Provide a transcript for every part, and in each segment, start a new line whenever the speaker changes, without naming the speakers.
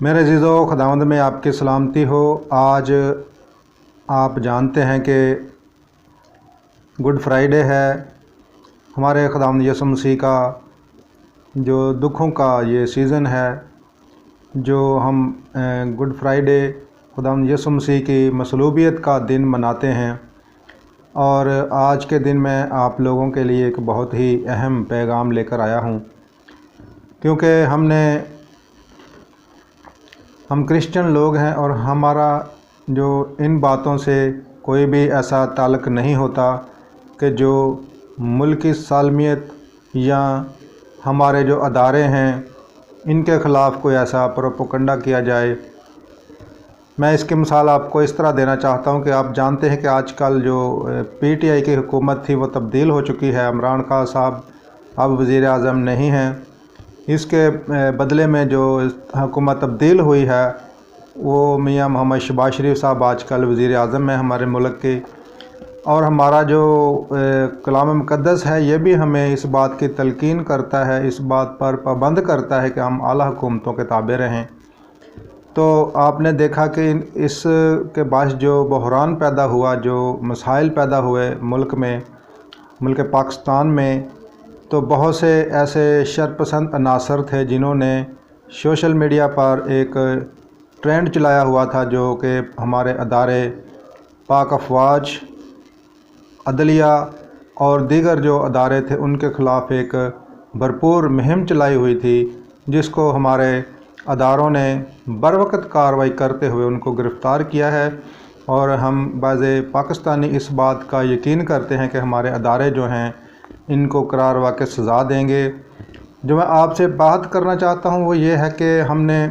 मेरे अज़ीज़ों, खुदावंद में आपकी सलामती हो। आज आप जानते हैं कि गुड फ्राइडे है, हमारे खुदावंद यीशु मसीह का जो दुखों का ये सीज़न है, जो हम गुड फ्राइडे खुदावंद यीशु मसीह की मसलूबियत का दिन मनाते हैं। और आज के दिन मैं आप लोगों के लिए एक बहुत ही अहम पैगाम लेकर आया हूँ, क्योंकि हम क्रिश्चियन लोग हैं और हमारा जो इन बातों से कोई भी ऐसा ताल्लुक़ नहीं होता कि जो मुल्की सालमियत या हमारे जो अदारे हैं इनके ख़िलाफ़ कोई ऐसा प्रोपेगेंडा किया जाए। मैं इसकी मिसाल आपको इस तरह देना चाहता हूं कि आप जानते हैं कि आजकल जो पीटीआई की हुकूमत थी वो तब्दील हो चुकी है। इमरान खान साहब अब वज़ीर आज़म नहीं हैं। इसके बदले में जो हुकूमत तब्दील हुई है वो मियां मोहम्मद शहबाज शरीफ साहब आजकल वज़ीर आज़म हैं हमारे मुल्क के। और हमारा जो कलाम मुक़द्दस है ये भी हमें इस बात की तलकीन करता है, इस बात पर पाबंद करता है कि हम आला हुकूमतों के ताबे रहें। तो आपने देखा कि इस के बाद जो बहरान पैदा हुआ, जो मसाइल पैदा हुए मुल्क पाकिस्तान में, तो बहुत से ऐसे शरपसंद अनासर थे जिन्होंने सोशल मीडिया पर एक ट्रेंड चलाया हुआ था, जो कि हमारे अदारे पाक अफवाज, अदलिया और दीगर जो अदारे थे उनके ख़िलाफ़ एक भरपूर मुहिम चलाई हुई थी, जिसको हमारे अदारों ने बरवक़्त कार्रवाई करते हुए उनको गिरफ़्तार किया है। और हम बाज़े पाकिस्तानी इस बात का यकीन करते हैं कि हमारे अदारे जो हैं इनको करार वाक़ई सज़ा देंगे। जो मैं आपसे बात करना चाहता हूँ वो ये है कि हमने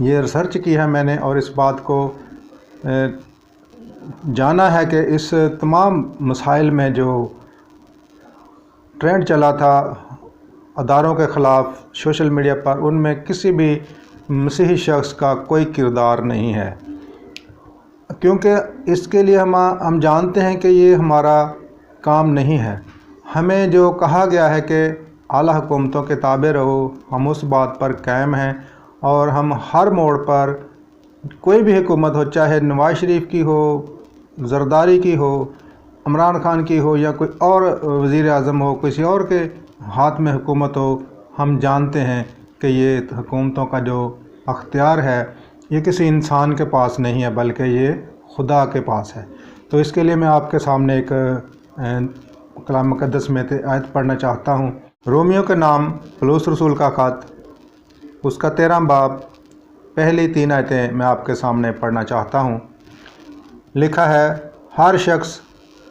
ये रिसर्च की है मैंने, और इस बात को जाना है कि इस तमाम मसाइल में जो ट्रेंड चला था अदारों के ख़िलाफ़ सोशल मीडिया पर, उनमें किसी भी मसीही शख्स का कोई किरदार नहीं है, क्योंकि इसके लिए हम जानते हैं कि ये हमारा काम नहीं है। हमें जो कहा गया है कि आला हुकूमतों के ताबे रहो, हम उस बात पर कायम हैं। और हम हर मोड़ पर कोई भी हुकूमत हो, चाहे नवाज शरीफ की हो, जरदारी की हो, इमरान खान की हो, या कोई और वज़ीर आज़म हो, किसी और के हाथ में हुकूमत हो, हम जानते हैं कि ये हुकूमतों का जो अख्तियार है ये किसी इंसान के पास नहीं है, बल्कि ये खुदा के पास है। तो इसके लिए मैं आपके सामने एक कलाम मुक़द्दस में आयत पढ़ना चाहता हूँ। रोमियो के नाम पौलुस रसूल का ख़त, उसका 13 बाब पहली 3 आयतें मैं आपके सामने पढ़ना चाहता हूँ। लिखा है, हर शख्स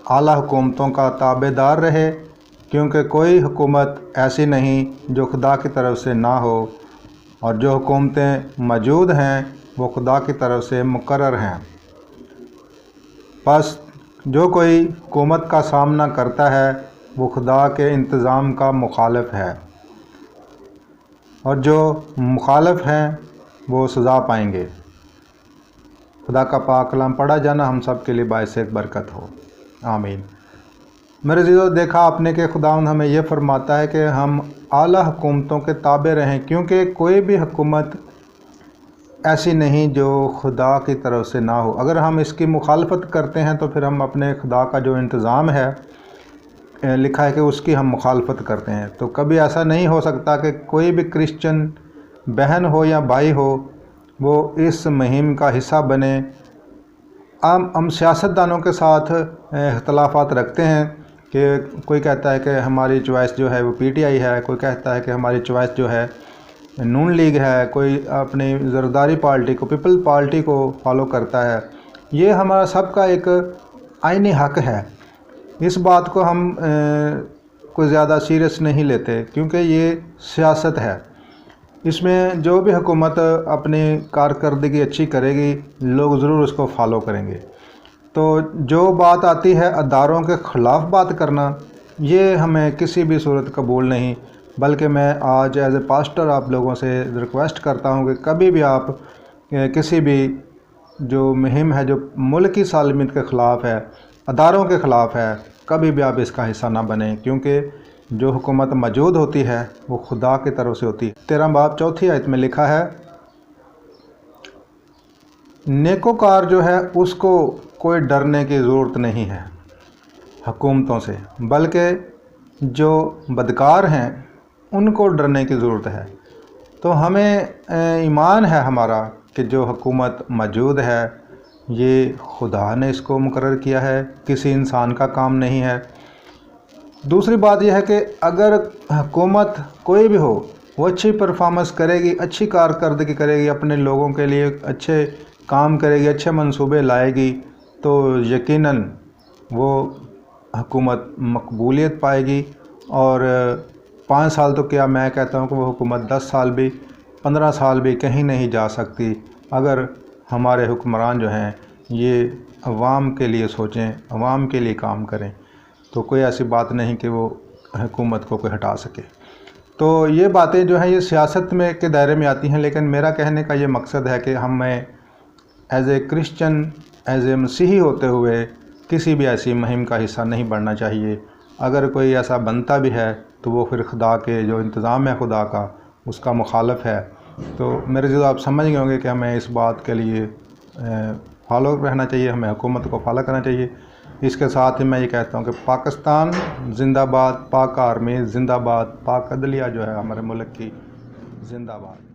आला हुकूमतों का ताबेदार रहे, क्योंकि कोई हुकूमत ऐसी नहीं जो खुदा की तरफ से ना हो, और जो हुकूमतें मौजूद हैं वो खुदा की तरफ से मुकर्रर हैं। बस जो कोई हुकूमत का सामना करता है वो खुदा के इंतज़ाम का मुखालिफ है, और जो मुखालिफ हैं वो सज़ा पाएंगे। खुदा का पाक कलाम पढ़ा जाना हम सब के लिए बाइस बरकत हो, आमीन। मेरे अज़ीज़ों, देखा आपने कि खुदावंद हमें यह फरमाता है कि हम आला हुकूमतों के ताबे रहें, क्योंकि कोई भी हुकूमत ऐसी नहीं जो खुदा की तरफ से ना हो। अगर हम इसकी मुखालफत करते हैं तो फिर हम अपने खुदा का जो इंतज़ाम है, लिखा है कि उसकी हम मुखालफत करते हैं। तो कभी ऐसा नहीं हो सकता कि कोई भी क्रिश्चियन बहन हो या भाई हो वो इस मुहिम का हिस्सा बने। हम सियासतदानों के साथ इख्तलाफात रखते हैं कि कोई कहता है कि हमारी चॉइस जो है वो पीटीआई है, कोई कहता है कि हमारी चॉइस जो है नून लीग है, कोई अपनी ज़रदारी पार्टी को, पीपल पार्टी को फॉलो करता है। ये हमारा सबका एक आईनी हक है। इस बात को हम कोई ज़्यादा सीरियस नहीं लेते, क्योंकि ये सियासत है। इसमें जो भी हुकूमत अपनी कारकर्दगी अच्छी करेगी, लोग ज़रूर उसको फॉलो करेंगे। तो जो बात आती है अदारों के ख़िलाफ़ बात करना, ये हमें किसी भी सूरत कबूल नहीं। बल्कि मैं आज एज ए पास्टर आप लोगों से रिक्वेस्ट करता हूँ कि कभी भी आप किसी भी जो मुहिम है जो मुल्क की सालमियत के ख़िलाफ़ है, अदारों के ख़िलाफ़ है, कभी भी आप इसका हिस्सा ना बने, क्योंकि जो हुकूमत मौजूद होती है वो खुदा की तरफ से होती है। 13 बाब 4 आयत में लिखा है, नेकोकार जो है उसको कोई डरने की ज़रूरत नहीं है हुकूमतों से, बल्कि जो बदकार हैं उनको डरने की ज़रूरत है। तो हमें ईमान है हमारा कि जो हुकूमत मौजूद है ये खुदा ने इसको मुकर्रर किया है, किसी इंसान का काम नहीं है। दूसरी बात यह है कि अगर हुकूमत कोई भी हो वो अच्छी परफॉर्मेंस करेगी, अच्छी कारकर्दगी करेगी, अपने लोगों के लिए अच्छे काम करेगी, अच्छे मंसूबे लाएगी, तो यकीनन वो हुकूमत मकबूलियत पाएगी। और 5 साल तो क्या, मैं कहता हूँ कि वो हुकूमत 10 साल भी 15 साल भी कहीं नहीं जा सकती अगर हमारे हुक्मरान जो हैं ये अवाम के लिए सोचें, अवाम के लिए काम करें। तो कोई ऐसी बात नहीं कि वो हुकूमत को कोई हटा सके। तो ये बातें जो हैं ये सियासत में के दायरे में आती हैं, लेकिन मेरा कहने का ये मकसद है कि हमें as a Christian, as a मसीही होते हुए किसी भी ऐसी मुहिम का हिस्सा नहीं बनना चाहिए। अगर कोई ऐसा बनता भी है तो वो फिर खुदा के जो इंतज़ाम है खुदा का, उसका मुखालफ है। तो मेरे जो आप समझ गए होंगे कि हमें इस बात के लिए फॉलो रहना चाहिए, हमें हुकूमत को फॉलो करना चाहिए। इसके साथ ही मैं ये कहता हूँ कि पाकिस्तान जिंदाबाद, पाक आर्मी जिंदाबाद, पाक अदलिया जो है हमारे मुल्क की जिंदाबाद।